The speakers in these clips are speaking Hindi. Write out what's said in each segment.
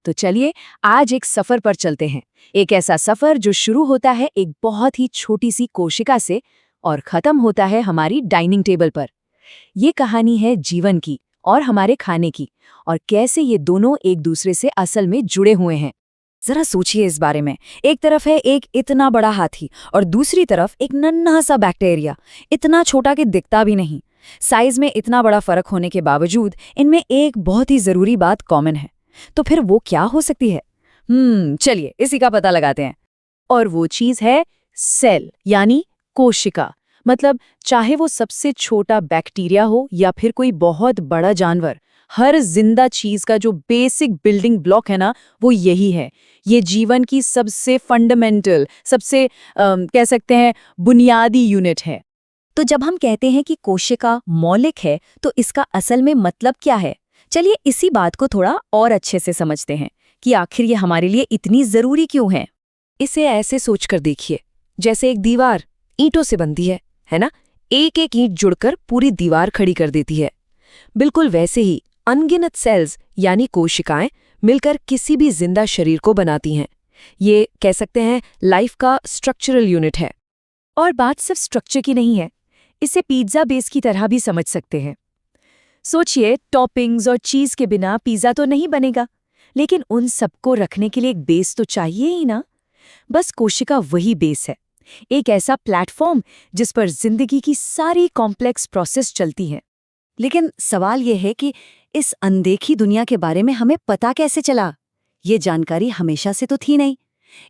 तो चलिए आज एक सफर पर चलते हैं। एक ऐसा सफर जो शुरू होता है एक बहुत ही छोटी सी कोशिका से और खत्म होता है हमारी डाइनिंग टेबल पर। ये कहानी है जीवन की और हमारे खाने की, और कैसे ये दोनों एक दूसरे से असल में जुड़े हुए हैं। जरा सोचिए इस बारे में। एक तरफ है एक इतना बड़ा हाथी और दूसरी तरफ एक नन्हा सा बैक्टीरिया, इतना छोटा कि दिखता भी नहीं। साइज में इतना बड़ा फर्क होने के बावजूद इनमें एक बहुत ही जरूरी बात कॉमन है। तो फिर वो क्या हो सकती है? चलिए इसी का पता लगाते हैं। और वो चीज है सेल, यानी कोशिका। मतलब चाहे वो सबसे छोटा बैक्टीरिया हो या फिर कोई बहुत बड़ा जानवर, हर जिंदा चीज का जो बेसिक बिल्डिंग ब्लॉक है ना, वो यही है। ये जीवन की सबसे फंडामेंटल, सबसे कह सकते हैं बुनियादी यूनिट है। तो जब हम कहते हैं कि कोशिका मौलिक है, तो इसका असल में मतलब क्या है? चलिए इसी बात को थोड़ा और अच्छे से समझते हैं कि आखिर ये हमारे लिए इतनी जरूरी क्यों है। इसे ऐसे सोचकर देखिए, जैसे एक दीवार ईंटों से बनती है ना? एक एक ईंट जुड़कर पूरी दीवार खड़ी कर देती है। बिल्कुल वैसे ही अनगिनत सेल्स यानी कोशिकाएं मिलकर किसी भी जिंदा शरीर को बनाती हैं। ये कह सकते हैं लाइफ का स्ट्रक्चरल यूनिट है। और बात सिर्फ स्ट्रक्चर की नहीं है, इसे पिज्जा बेस की तरह भी समझ सकते हैं। सोचिए, टॉपिंग्स और चीज के बिना पिज्जा तो नहीं बनेगा, लेकिन उन सबको रखने के लिए एक बेस तो चाहिए ही ना। बस कोशिका वही बेस है, एक ऐसा प्लेटफॉर्म जिस पर जिंदगी की सारी कॉम्प्लेक्स प्रोसेस चलती है। लेकिन सवाल यह है कि इस अनदेखी दुनिया के बारे में हमें पता कैसे चला? ये जानकारी हमेशा से तो थी नहीं।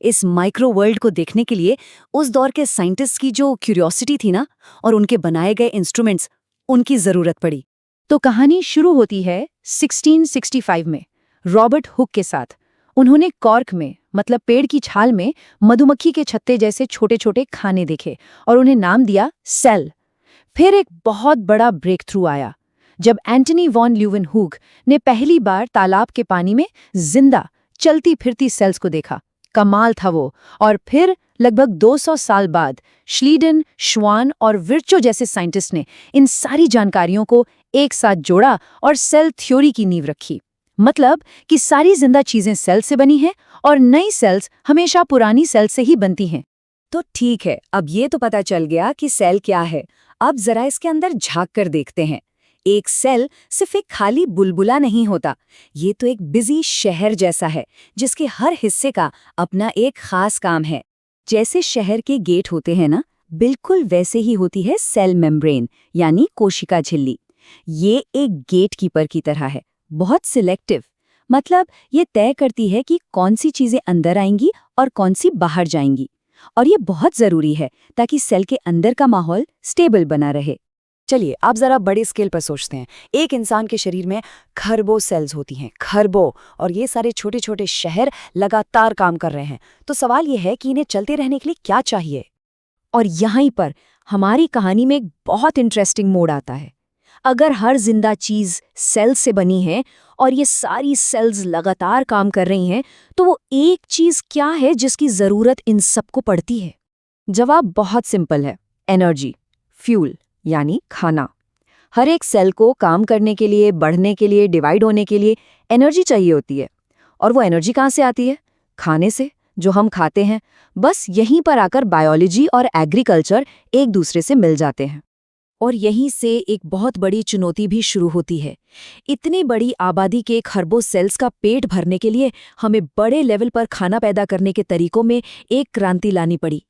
इस माइक्रो वर्ल्ड को देखने के लिए उस दौर के साइंटिस्ट की जो क्यूरियोसिटी थी ना, और उनके बनाए गए इंस्ट्रूमेंट्स, उनकी जरूरत पड़ी। तो कहानी शुरू होती है 1665 में रॉबर्ट हुक के साथ। उन्होंने कॉर्क में, मतलब पेड़ की छाल में, मधुमक्खी के छत्ते जैसे छोटे छोटे खाने देखे और उन्हें नाम दिया सेल। फिर एक बहुत बड़ा ब्रेक थ्रू आया जब एंटनी वॉन ल्यूवेनहुक ने पहली बार तालाब के पानी में जिंदा चलती फिरती सेल्स को देखा। कमाल था वो। और फिर लगभग 200 साल बाद श्लीडन, श्वान और विर्चो जैसे साइंटिस्ट ने इन सारी जानकारियों को एक साथ जोड़ा और सेल थ्योरी की नींव रखी। मतलब कि सारी जिंदा चीजें सेल से बनी हैं और नई सेल्स हमेशा पुरानी सेल से ही बनती हैं। तो ठीक है, अब ये तो पता चल गया कि सेल क्या है। अब जरा इसके अंदर झांक कर देखते हैं। एक सेल सिर्फ एक खाली बुलबुला नहीं होता, ये तो एक बिजी शहर जैसा है जिसके हर हिस्से का अपना एक खास काम है। जैसे शहर के गेट होते हैं ना, बिल्कुल वैसे ही होती है सेल मेम्ब्रेन, यानी कोशिका झिल्ली। ये एक गेट कीपर की तरह है, बहुत सिलेक्टिव। मतलब ये तय करती है कि कौन सी चीजें अंदर आएंगी और कौन सी बाहर जाएंगी। और ये बहुत जरूरी है ताकि सेल के अंदर का माहौल स्टेबल बना रहे। चलिए आप जरा बड़े स्केल पर सोचते हैं। एक इंसान के शरीर में खरबों सेल्स होती हैं, खरबों, और ये सारे छोटे छोटे शहर लगातार काम कर रहे हैं। तो सवाल ये है कि इन्हें चलते रहने के लिए क्या चाहिए? और यहीं पर हमारी कहानी में एक बहुत इंटरेस्टिंग मोड़ आता है। अगर हर जिंदा चीज सेल से बनी है और ये सारी सेल्स लगातार काम कर रही हैं, तो वो एक चीज क्या है जिसकी जरूरत इन सबको पड़ती है? जवाब बहुत सिंपल है, एनर्जी, फ्यूल, यानी खाना। हर एक सेल को काम करने के लिए, बढ़ने के लिए, डिवाइड होने के लिए एनर्जी चाहिए होती है। और वो एनर्जी कहाँ से आती है? खाने से, जो हम खाते हैं। बस यहीं पर आकर बायोलॉजी और एग्रीकल्चर एक दूसरे से मिल जाते हैं। और यहीं से एक बहुत बड़ी चुनौती भी शुरू होती है। इतनी बड़ी आबादी के खरबों सेल्स का पेट भरने के लिए हमें बड़े लेवल पर खाना पैदा करने के तरीकों में एक क्रांति लानी पड़ी।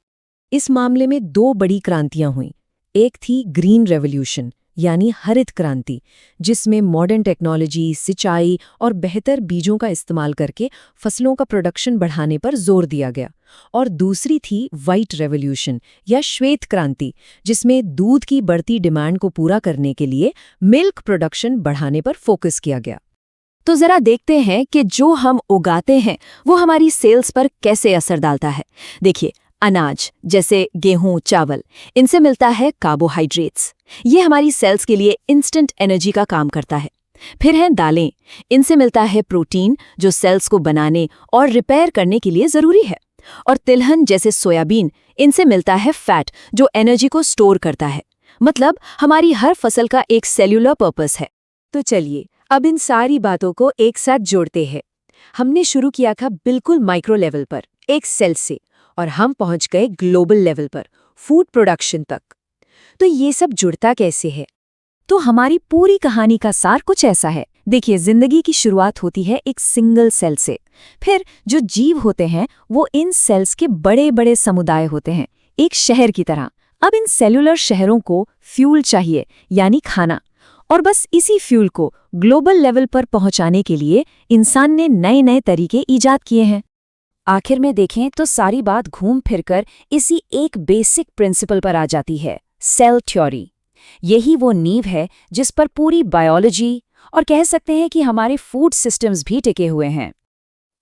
इस मामले में 2 बड़ी क्रांतियां हुईं। एक थी ग्रीन रेवोल्यूशन, यानी हरित क्रांति, जिसमें मॉडर्न टेक्नोलॉजी, सिंचाई और बेहतर बीजों का इस्तेमाल करके फसलों का प्रोडक्शन बढ़ाने पर जोर दिया गया। और दूसरी थी व्हाइट रेवोल्यूशन या श्वेत क्रांति, जिसमें दूध की बढ़ती डिमांड को पूरा करने के लिए मिल्क प्रोडक्शन बढ़ाने पर फोकस किया गया। तो जरा देखते हैं कि जो हम उगाते हैं वो हमारी सेल्स पर कैसे असर डालता है। देखिए, अनाज जैसे गेहूं, चावल, इनसे मिलता है कार्बोहाइड्रेट्स। ये हमारी सेल्स के लिए इंस्टेंट एनर्जी का काम करता है। फिर हैं दालें, इनसे मिलता है प्रोटीन जो सेल्स को बनाने और रिपेयर करने के लिए जरूरी है। और तिलहन जैसे सोयाबीन, इनसे मिलता है फैट जो एनर्जी को स्टोर करता है। मतलब हमारी हर फसल का एक सेल्यूलर पर्पस है। तो चलिए अब इन सारी बातों को एक साथ जोड़ते हैं। हमने शुरू किया था बिल्कुल माइक्रो लेवल पर, एक सेल से, और हम पहुंच गए ग्लोबल लेवल पर, फूड प्रोडक्शन तक। तो ये सब जुड़ता कैसे है? तो हमारी पूरी कहानी का सार कुछ ऐसा है। देखिए, जिंदगी की शुरुआत होती है एक सिंगल सेल से। फिर जो जीव होते हैं वो इन सेल्स के बड़े बड़े समुदाय होते हैं, एक शहर की तरह। अब इन सेलुलर शहरों को फ्यूल चाहिए, यानी खाना। और बस इसी फ्यूल को ग्लोबल लेवल पर पहुंचाने के लिए इंसान ने नए नए तरीके ईजाद किए हैं। आखिर में देखें तो सारी बात घूम फिरकर इसी एक बेसिक प्रिंसिपल पर आ जाती है, सेल थ्योरी। यही वो नींव है जिस पर पूरी बायोलॉजी और कह सकते हैं कि हमारे फूड सिस्टम्स भी टिके हुए हैं।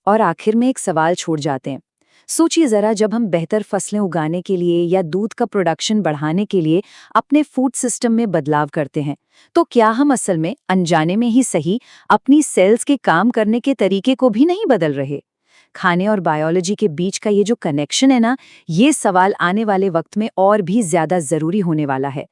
और आखिर में एक सवाल छोड़ जाते हैं। सोचिए जरा, जब हम बेहतर फसलें उगाने के लिए या दूध का प्रोडक्शन बढ़ाने के लिए अपने फूड सिस्टम में बदलाव करते हैं, तो क्या हम असल में अनजाने में ही सही अपनी सेल्स के काम करने के तरीके को भी नहीं बदल रहे? खाने और बायोलॉजी के बीच का ये जो कनेक्शन है ना, ये सवाल आने वाले वक्त में और भी ज्यादा जरूरी होने वाला है।